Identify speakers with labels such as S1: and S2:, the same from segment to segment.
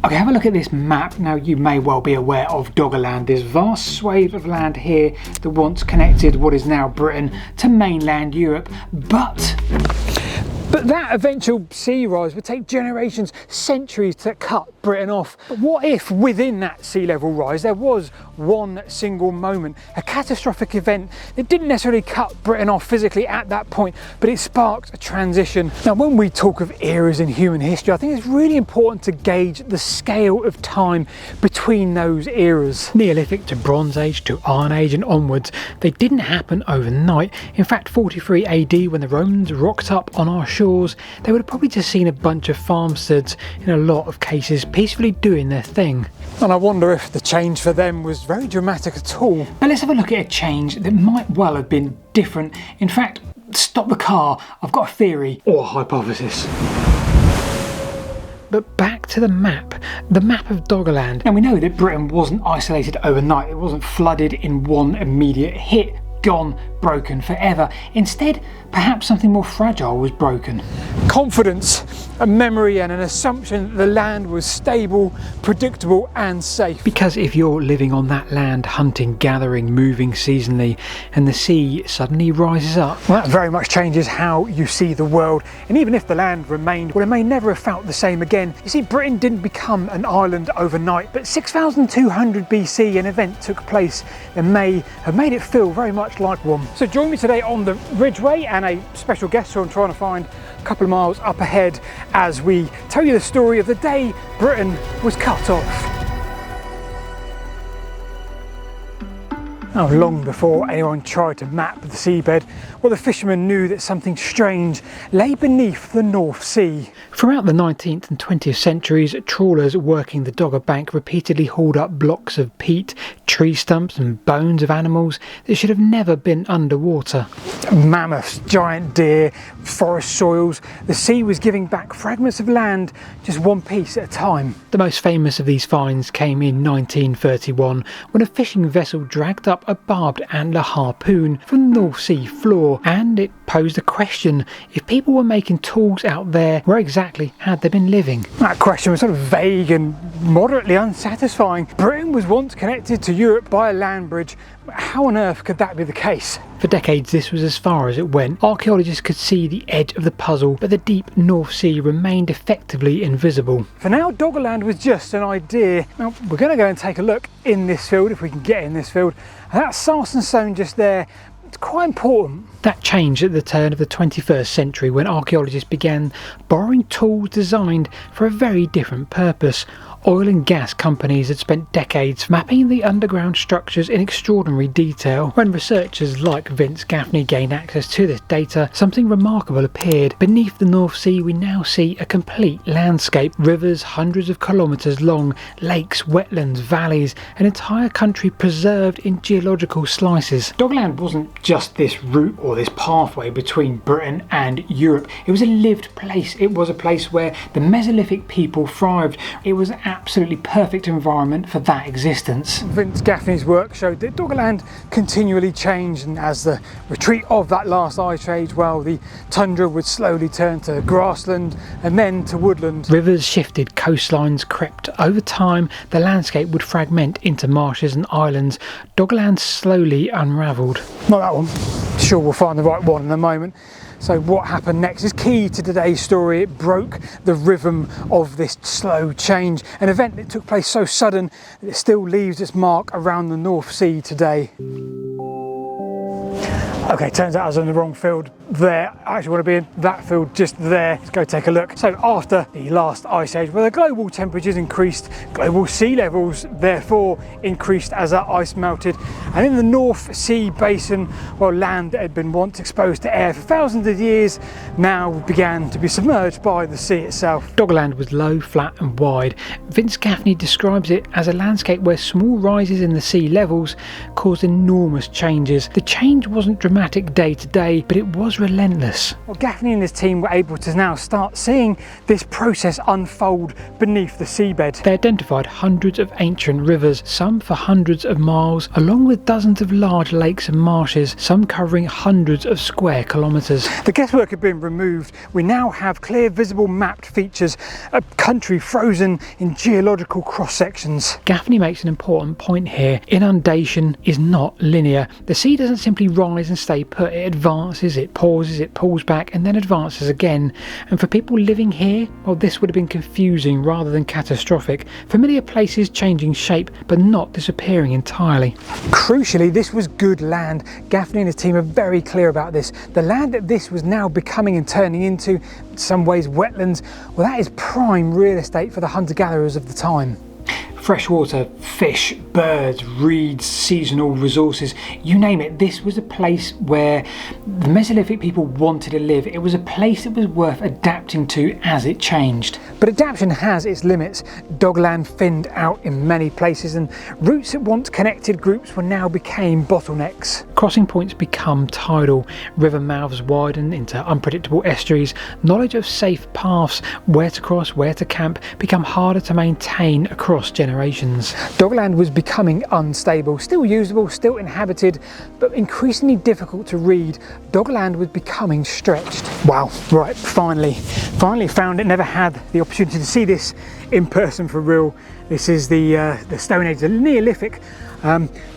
S1: Okay, have a look at this map. Now, you may well be aware of Doggerland, this vast swathe of land here that once connected what is now Britain to mainland Europe, but that eventual sea rise would take generations, centuries to cut Britain off. But what if within that sea level rise there was one single moment, a catastrophic event that didn't necessarily cut Britain off physically at that point, but it sparked a transition? Now, when we talk of eras in human history, I think it's really important to gauge the scale of time between those eras. Neolithic to Bronze Age to Iron Age and onwards, they didn't happen overnight. In fact, 43 AD, when the Romans rocked up on our shores, they would have probably just seen a bunch of farmsteads, in a lot of cases peacefully doing their thing. And I wonder if the change for them was very dramatic at all. But let's have a look at a change that might well have been different. In fact, stop the car, I've got a theory or a hypothesis. But back to the map of Doggerland. Now, we know that Britain wasn't isolated overnight, it wasn't flooded in one immediate hit, gone, broken forever. Instead, perhaps something more fragile was broken. Confidence, a memory and an assumption that the land was stable, predictable and safe. Because if you're living on that land, hunting, gathering, moving seasonally, and the sea suddenly rises up, well, that very much changes how you see the world. And even if the land remained, well, it may never have felt the same again. You see, Britain didn't become an island overnight, but 6200 BC an event took place that may have made it feel very much like one. So join me today on the Ridgeway and a special guest who I'm trying to find a couple of miles up ahead as we tell you the story of the day Britain was cut off. Now, long before anyone tried to map the seabed, well, the fishermen knew that something strange lay beneath the North Sea. Throughout the 19th and 20th centuries, trawlers working the Dogger Bank repeatedly hauled up blocks of peat, tree stumps and bones of animals that should have never been underwater. Mammoths, giant deer, forest soils, the sea was giving back fragments of land just one piece at a time. The most famous of these finds came in 1931 when a fishing vessel dragged up a barbed antler harpoon from the North Sea floor, and it posed a question: if people were making tools out there, where exactly had they been living? That question was sort of vague and moderately unsatisfying. Britain was once connected to Europe by a land bridge. How on earth could that be the case? For decades this was as far as it went. Archaeologists could see the edge of the puzzle, but the deep North Sea remained effectively invisible. For now, Doggerland was just an idea. Now, we're going to go and take a look in this field, if we can get in this field. And that sarsen stone just there, it's quite important. That changed at the turn of the 21st century when archaeologists began borrowing tools designed for a very different purpose. Oil and gas companies had spent decades mapping the underground structures in extraordinary detail. When researchers like Vince Gaffney gained access to this data, something remarkable appeared. Beneath the North Sea, we now see a complete landscape. Rivers hundreds of kilometres long, lakes, wetlands, valleys, an entire country preserved in geological slices. Doggerland wasn't just this route or this pathway between Britain and Europe. It was a lived place. It was a place where the Mesolithic people thrived. It was an absolutely perfect environment for that existence. Vince Gaffney's work showed that Doggerland continually changed, and as the retreat of that last ice age, well, the tundra would slowly turn to grassland and then to woodland. Rivers shifted, coastlines crept. Over time, the landscape would fragment into marshes and islands. Doggerland slowly unravelled. Not that one. Sure, we'll find the right one in a moment. So what happened next is key to today's story. It broke the rhythm of this slow change, an event that took place so sudden that it still leaves its mark around the North Sea today. Okay, turns out I was in the wrong field there. I actually want to be in that field just there. Let's go take a look. So after the last ice age, where the global temperatures increased, global sea levels therefore increased as that ice melted. And in the North Sea basin, well, land that had been once exposed to air for thousands of years now began to be submerged by the sea itself. Doggerland was low, flat and wide. Vince Gaffney describes it as a landscape where small rises in the sea levels caused enormous changes. The change wasn't dramatic dramatic day to day, but it was relentless. Well, Gaffney and his team were able to now start seeing this process unfold beneath the seabed. They identified hundreds of ancient rivers, some for hundreds of miles, along with dozens of large lakes and marshes, some covering hundreds of square kilometres. The guesswork had been removed. We now have clear, visible mapped features, a country frozen in geological cross-sections. Gaffney makes an important point here. Inundation is not linear. The sea doesn't simply rise and stay put. It advances, it pauses, it pulls back, and then advances again. And for people living here, well, this would have been confusing rather than catastrophic. Familiar places changing shape, but not disappearing entirely. Crucially, this was good land. Gaffney and his team are very clear about this. The land that this was now becoming and turning into, in some ways wetlands, well, that is prime real estate for the hunter-gatherers of the time. Freshwater, fish, birds, reeds, seasonal resources, you name it. This was a place where the Mesolithic people wanted to live. It was a place that was worth adapting to as it changed. But adaptation has its limits. Doggerland thinned out in many places, and routes that once connected groups were now became bottlenecks. Crossing points become tidal, river mouths widen into unpredictable estuaries, knowledge of safe paths, where to cross, where to camp, become harder to maintain across generations. Doggerland was becoming unstable, still usable, still inhabited, but increasingly difficult to read. Doggerland was becoming stretched. Wow, right, finally found it. Never had the opportunity to see this in person for real. This is the Stone Age, the Neolithic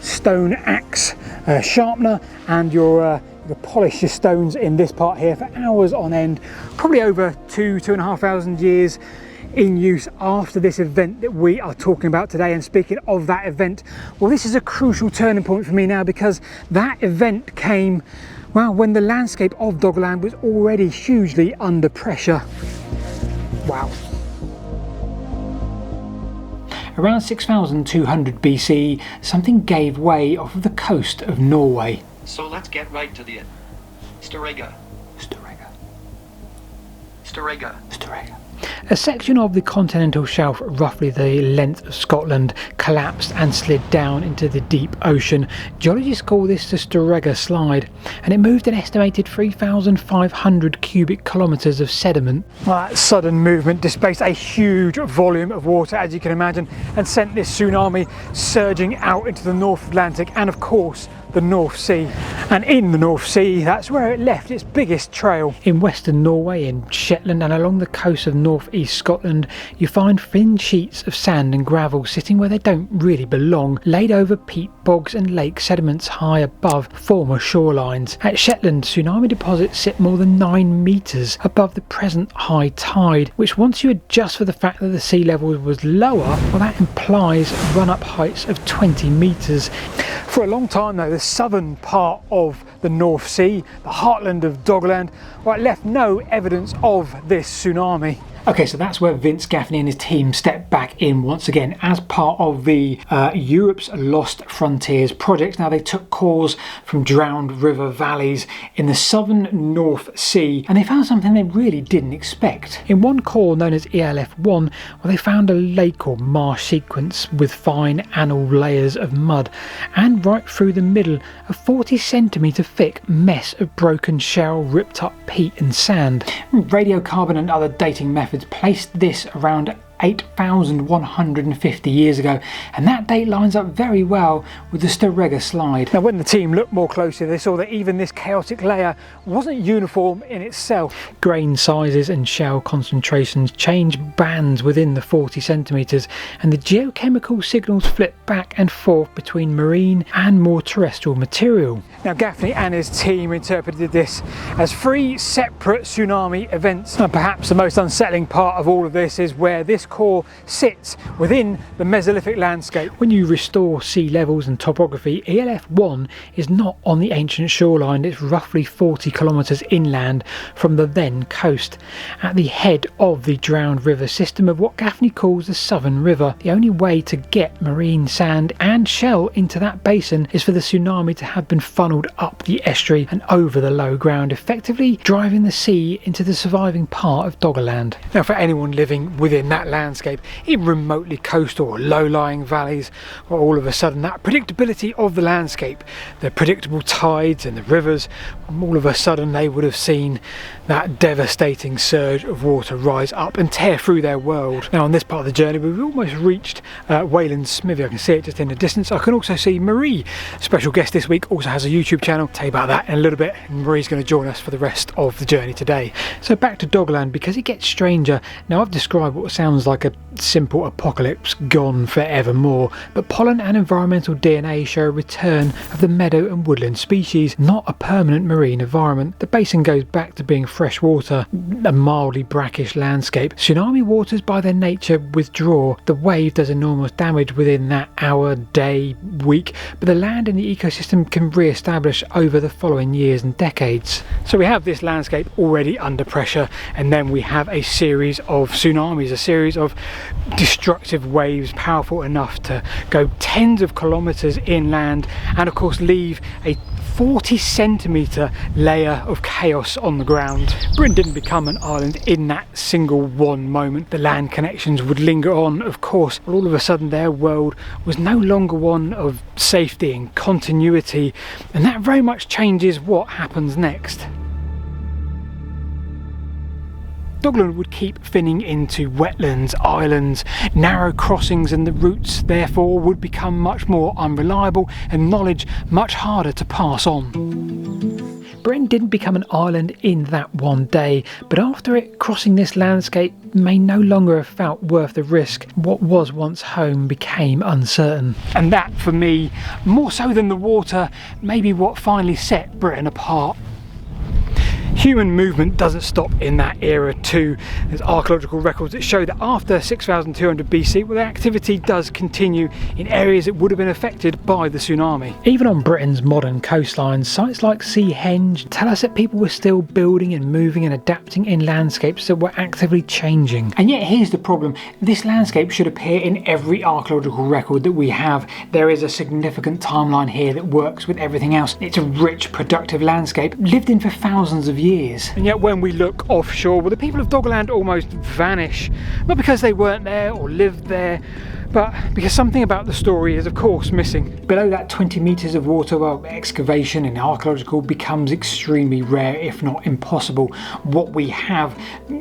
S1: stone axe sharpener, and you polish your stones in this part here for hours on end, probably over 2,500 years in use after this event that we are talking about today. And speaking of that event, well, this is a crucial turning point for me now, because that event came, well, when the landscape of Doggerland was already hugely under pressure. Wow. Around 6,200 BC, something gave way off of the coast of Norway.
S2: So let's get right to the Storega.
S1: A section of the continental shelf, roughly the length of Scotland, collapsed and slid down into the deep ocean. Geologists call this the Storega slide, and it moved an estimated 3,500 cubic kilometres of sediment. Well, that sudden movement displaced a huge volume of water, as you can imagine, and sent this tsunami surging out into the North Atlantic and, of course, the North Sea. And in the North Sea, that's where it left its biggest trail. In western Norway, in Shetland, and along the coast of northeast Scotland, you find thin sheets of sand and gravel sitting where they don't really belong, laid over peat bogs and lake sediments high above former shorelines. At Shetland, tsunami deposits sit more than 9 metres above the present high tide, which, once you adjust for the fact that the sea level was lower, well, that implies run-up heights of 20 metres. For a long time though, the southern part of the North Sea, the heartland of Doggerland, well, it left no evidence of this tsunami. Okay, so that's where Vince Gaffney and his team stepped back in once again as part of the Europe's Lost Frontiers project. Now, they took cores from drowned river valleys in the southern North Sea, and they found something they really didn't expect. In one core known as ELF1, well, they found a lake or marsh sequence with fine annel layers of mud, and right through the middle, a 40cm thick mess of broken shell, ripped up peat and sand. Radiocarbon and other dating methods placed this around 8,150 years ago, and that date lines up very well with the Storega slide. Now, when the team looked more closely, they saw that even this chaotic layer wasn't uniform in itself. Grain sizes and shell concentrations change bands within the 40 centimetres, and the geochemical signals flip back and forth between marine and more terrestrial material. Now, Gaffney and his team interpreted this as 3 separate tsunami events, and perhaps the most unsettling part of all of this is where this core sits within the Mesolithic landscape. When you restore sea levels and topography, ELF1 is not on the ancient shoreline. It's roughly 40 kilometres inland from the then coast, at the head of the drowned river system of what Gaffney calls the Southern River. The only way to get marine sand and shell into that basin is for the tsunami to have been funneled up the estuary and over the low ground, effectively driving the sea into the surviving part of Doggerland. Now, for anyone living within that landscape, landscape in remotely coastal or low-lying valleys, where all of a sudden that predictability of the landscape, the predictable tides and the rivers, all of a sudden they would have seen that devastating surge of water rise up and tear through their world. Now on this part of the journey we've almost reached Wayland's Smithy. I can see it just in the distance. I can also see Marie, special guest this week, also has a YouTube channel. I'll tell you about that in a little bit, and Marie's going to join us for the rest of the journey today. So back to Doggerland, because it gets stranger. Now I've described what sounds like a simple apocalypse gone forevermore, but pollen and environmental DNA show a return of the meadow and woodland species, not a permanent marine environment. The basin goes back to being fresh water, a mildly brackish landscape. Tsunami waters by their nature withdraw. The wave does enormous damage within that hour, day, week, but the land and the ecosystem can re-establish over the following years and decades. So we have this landscape already under pressure, and then we have a series of tsunamis, a series of destructive waves powerful enough to go tens of kilometers inland and of course leave a 40-centimetre layer of chaos on the ground. Britain didn't become an island in that single one moment. The land connections would linger on, of course, but all of a sudden their world was no longer one of safety and continuity, and that very much changes what happens next. Doggerland would keep thinning into wetlands, islands, narrow crossings, and the routes therefore would become much more unreliable and knowledge much harder to pass on. Britain didn't become an island in that one day, but after it, crossing this landscape may no longer have felt worth the risk. What was once home became uncertain. And that, for me, more so than the water, may be what finally set Britain apart. Human movement doesn't stop in that era too. There's archaeological records that show that after 6200 BC, well, the activity does continue in areas that would have been affected by the tsunami. Even on Britain's modern coastlines, sites like Seahenge tell us that people were still building and moving and adapting in landscapes that were actively changing. And yet here's the problem. This landscape should appear in every archaeological record that we have. There is a significant timeline here that works with everything else. It's a rich, productive landscape lived in for thousands of years. And yet when we look offshore, well, the people of Doggerland almost vanish. Not because they weren't there or lived there, but because something about the story is of course missing. Below that 20 metres of water, well, excavation and archaeological becomes extremely rare, if not impossible. What we have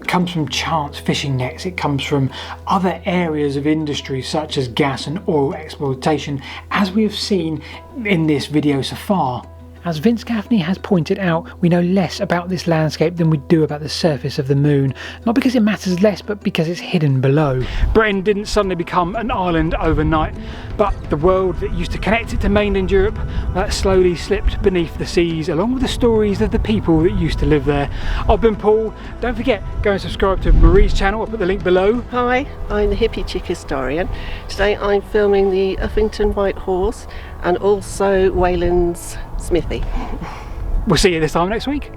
S1: comes from chance fishing nets, it comes from other areas of industry such as gas and oil exploitation, as we have seen in this video so far. As Vince Gaffney has pointed out, we know less about this landscape than we do about the surface of the moon, not because it matters less, but because it's hidden below. Britain didn't suddenly become an island overnight, but the world that used to connect it to mainland Europe, that slowly slipped beneath the seas, along with the stories of the people that used to live there. I've been Paul. Don't forget, go and subscribe to Marie's channel. I'll put the link below.
S3: Hi, I'm the hippie chick historian. Today I'm filming the Uffington White Horse and also Wayland's Smithy.
S1: We'll see you this time next week.